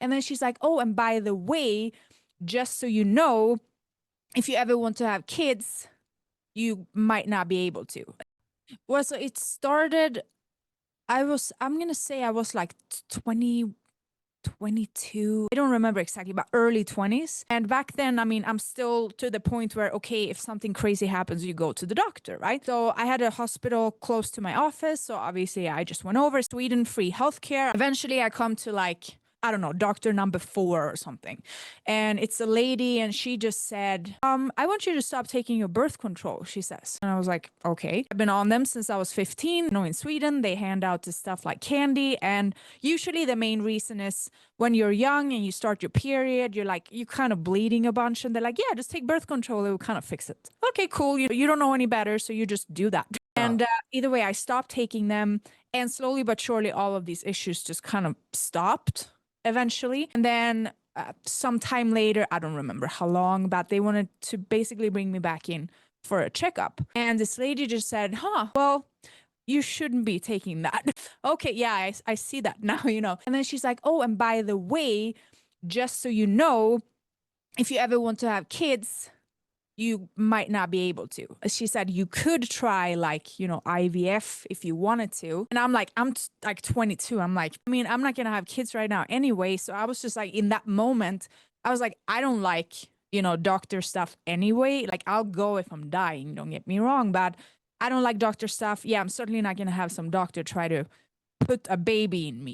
And then she's like, oh, and by the way, just so you know, if you ever want to have kids, you might not be able to. Well, so it started, I'm going to say I was like 20, 22. I don't remember exactly, but early 20s. And back then, I mean, I'm still to the point where, okay, if something crazy happens, you go to the doctor, right? So I had a hospital close to my office. So obviously, I just went over. Sweden, free healthcare. Eventually, I come to like, I don't know, doctor number 4 or something. And it's a lady, and she just said, I want you to stop taking your birth control, she says. And I was like, okay. I've been on them since I was 15. You know, in Sweden, they hand out this stuff like candy. And usually the main reason is when you're young and you start your period, you're kind of bleeding a bunch. And they're like, yeah, just take birth control. It will kind of fix it. Okay, cool. You don't know any better. So you just do that. And either way, I stopped taking them. And slowly but surely, all of these issues just kind of stopped eventually. And then some time later, I don't remember how long, but they wanted to basically bring me back in for a checkup. And this lady just said, well, you shouldn't be taking that. Okay, yeah, I see that now, you know. And then she's like, oh, and by the way, just so you know, if you ever want to have kids, you might not be able to. She said you could try like, you know, IVF if you wanted to. And I'm like, like 22. I'm like, I mean, I'm not going to have kids right now anyway. So I was just like, in that moment, I was like, I don't like, you know, doctor stuff anyway. Like, I'll go if I'm dying, don't get me wrong, but I don't like doctor stuff. Yeah, I'm certainly not going to have some doctor try to put a baby in me.